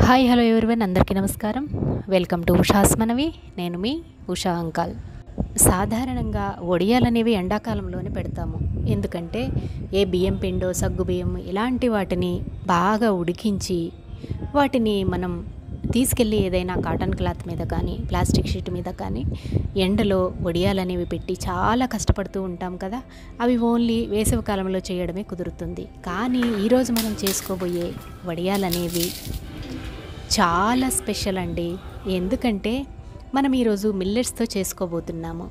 Hi hello everyone అందరికీ నమస్కారం. Welcome to Usha's మనవి. నేను మీ ఉషా అంకల్. సాధారణంగా వడియాలనేవి ఎండాకాలంలోనే పెడతాము. ఎందుకంటే ఏ బియ్యం పిండో సగ్గు బియ్యం ఇలాంటి వాటిని బాగా ఉడికించి వాటిని మనం తీసుకెళ్ళి ఏదైనా కాటన్ క్లాత్ మీద కానీ ప్లాస్టిక్ షీట్ మీద కానీ ఎండలో వడియాలనేవి పెట్టి చాలా కష్టపడుతూ ఉంటాం కదా. అవి ఓన్లీ వేసవి కాలంలో చేయడమే కుదురుతుంది. కానీ ఈరోజు మనం చేసుకోబోయే వడియాలనేవి చాలా స్పెషల్ అండి. ఎందుకంటే మనం ఈరోజు మిల్లెట్స్తో చేసుకోబోతున్నాము.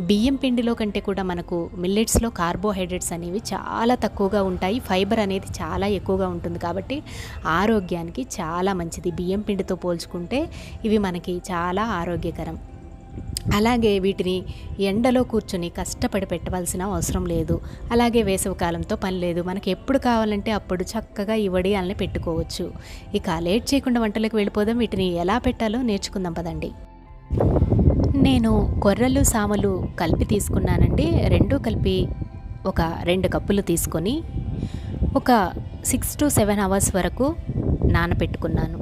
బియ్యం పిండిలో కంటే కూడా మనకు మిల్లెట్స్లో కార్బోహైడ్రేట్స్ అనేవి చాలా తక్కువగా ఉంటాయి. ఫైబర్ అనేది చాలా ఎక్కువగా ఉంటుంది కాబట్టి ఆరోగ్యానికి చాలా మంచిది. బియ్యం పిండితో పోల్చుకుంటే ఇవి మనకి చాలా ఆరోగ్యకరం. అలాగే వీటిని ఎండలో కూర్చొని కష్టపడి పెట్టవలసిన అవసరం లేదు. అలాగే వేసవికాలంతో పని లేదు. మనకి ఎప్పుడు కావాలంటే అప్పుడు చక్కగా ఈ వడియాలని పెట్టుకోవచ్చు. ఇక లేట్ చేయకుండా వంటలకు వెళ్ళిపోదాం. వీటిని ఎలా పెట్టాలో నేర్చుకుందాం పదండి. నేను కొర్రలు సామలు కలిపి తీసుకున్నానండి. రెండు కలిపి ఒక 2 కప్పులు తీసుకొని ఒక 6 to 7 అవర్స్ వరకు నానబెట్టుకున్నాను.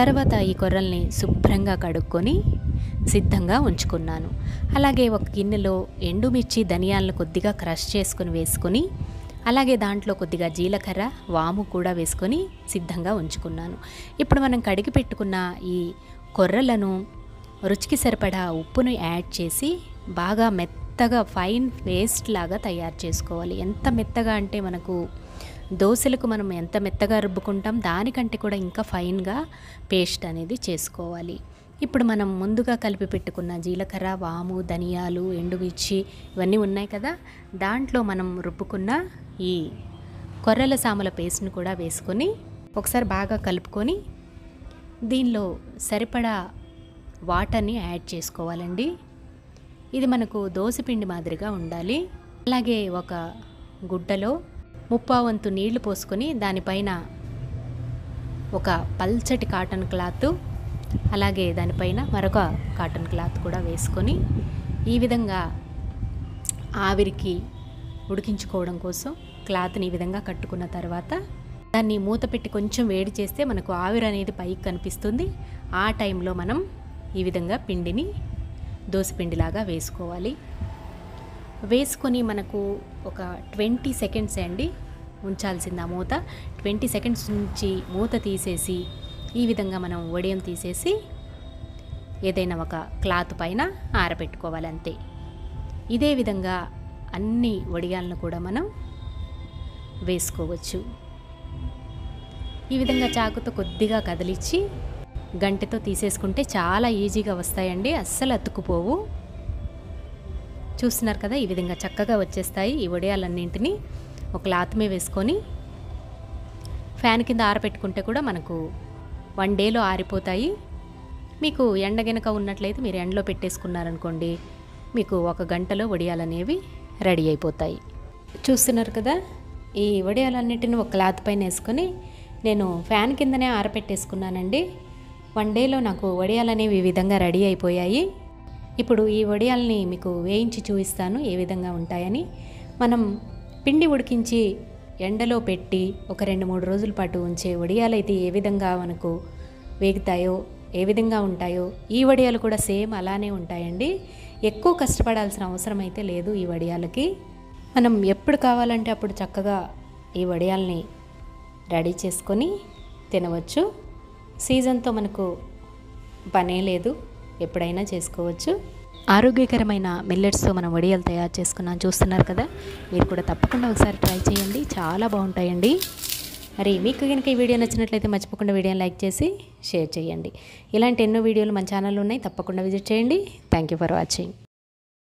తర్వాత ఈ కొర్రల్ని శుభ్రంగా కడుక్కొని సిద్ధంగా ఉంచుకున్నాను. అలాగే ఒక గిన్నెలో ఎండుమిర్చి ధనియాలను కొద్దిగా క్రష్ చేసుకొని వేసుకొని అలాగే దాంట్లో కొద్దిగా జీలకర్ర వాము కూడా వేసుకొని సిద్ధంగా ఉంచుకున్నాను. ఇప్పుడు మనం కడిగి పెట్టుకున్న ఈ కొర్రలను రుచికి సరిపడా ఉప్పును యాడ్ చేసి బాగా మెత్తగా ఫైన్ పేస్ట్ లాగా తయారు చేసుకోవాలి. ఎంత మెత్తగా అంటే మనకు దోశలకు మనం ఎంత మెత్తగా రుబ్బుకుంటాం దానికంటే కూడా ఇంకా ఫైన్గా పేస్ట్ అనేది చేసుకోవాలి. ఇప్పుడు మనం ముందుగా కలిపి పెట్టుకున్న జీలకర్ర వాము ధనియాలు ఎండుమిర్చి ఇవన్నీ ఉన్నాయి కదా, దాంట్లో మనం రుబ్బుకున్న ఈ కొర్రల సామల పేస్ట్ని కూడా వేసుకొని ఒకసారి బాగా కలుపుకొని దీనిలో సరిపడా వాటర్ని యాడ్ చేసుకోవాలండి. ఇది మనకు దోసపిండి మాదిరిగా ఉండాలి. అలాగే ఒక గుడ్డలో 3/4 వంతు నీళ్లు పోసుకొని దానిపైన ఒక పల్చటి కాటన్ క్లాత్ అలాగే దానిపైన మరొక కాటన్ క్లాత్ కూడా వేసుకొని ఈ విధంగా ఆవిరికి ఉడికించుకోవడం కోసం క్లాత్ని ఈ విధంగా కట్టుకున్న తర్వాత దాన్ని మూత పెట్టి కొంచెం వేడి చేస్తే మనకు ఆవిరి అనేది పైకి కనిపిస్తుంది. ఆ టైంలో మనం ఈ విధంగా పిండిని దోసపిండిలాగా వేసుకోవాలి. వేసుకొని మనకు ఒక 20 సెకండ్స్ అండి ఉంచాల్సింది ఆ మూత. 20 సెకండ్స్ నుంచి మూత తీసేసి ఈ విధంగా మనం వడియం తీసేసి ఏదైనా ఒక క్లాత్ పైన ఆరబెట్టుకోవాలి అంతే. ఇదే విధంగా అన్ని వడియాలను కూడా మనం వేసుకోవచ్చు. ఈ విధంగా చాకుతో కొద్దిగా కదిలిచ్చి గంటెతో తీసేసుకుంటే చాలా ఈజీగా వస్తాయండి. అస్సలు అతుక్కుపోవు. చూస్తున్నారు కదా, ఈ విధంగా చక్కగా వచ్చేస్తాయి. ఈ వడియాలన్నింటినీ ఒక క్లాత్ మీద వేసుకొని ఫ్యాన్ కింద ఆరబెట్టుకుంటే కూడా మనకు 1 డేలో ఆరిపోతాయి. మీకు ఎండ గనక ఉన్నట్లయితే మీరు ఎండలో పెట్టేసుకున్నారనుకోండి, మీకు 1 గంటలో వడియాలనేవి రెడీ అయిపోతాయి. చూస్తున్నారు కదా, ఈ వడియాలన్నింటినీ ఒక క్లాత్ పైన వేసుకొని నేను ఫ్యాన్ కిందనే ఆరబెట్టేసుకున్నానండి. 1 డేలో నాకు వడియాలనేవి ఈ విధంగా రెడీ అయిపోయాయి. ఇప్పుడు ఈ వడియాలని మీకు వేయించి చూపిస్తాను ఏ విధంగా ఉంటాయని. మనం పిండి ఉడికించి ఎండలో పెట్టి ఒక 2-3 రోజుల పాటు ఉంచే వడియాలైతే ఏ విధంగా మనకు వేగుతాయో ఏ విధంగా ఉంటాయో ఈ వడియాలు కూడా సేమ్ అలానే ఉంటాయండి. ఎక్కువ కష్టపడాల్సిన అవసరం అయితే లేదు ఈ వడియాలకి. మనం ఎప్పుడు కావాలంటే అప్పుడు చక్కగా ఈ వడియాల్ని రెడీ చేసుకొని తినవచ్చు. సీజన్తో మనకు పనే లేదు, ఎప్పుడైనా చేసుకోవచ్చు. ఆరోగ్యకరమైన మిల్లెట్స్తో మనం వడియాలు తయారు చేసుకున్నాం. చూస్తున్నారు కదా, మీరు కూడా తప్పకుండా ఒకసారి ట్రై చేయండి, చాలా బాగుంటాయండి. మరి మీకు కనుక ఈ వీడియో నచ్చినట్లయితే మర్చిపోకుండా వీడియోని లైక్ చేసి షేర్ చేయండి. ఇలాంటి ఎన్నో వీడియోలు మన ఛానల్లో ఉన్నాయి, తప్పకుండా విజిట్ చేయండి. Thank you for watching.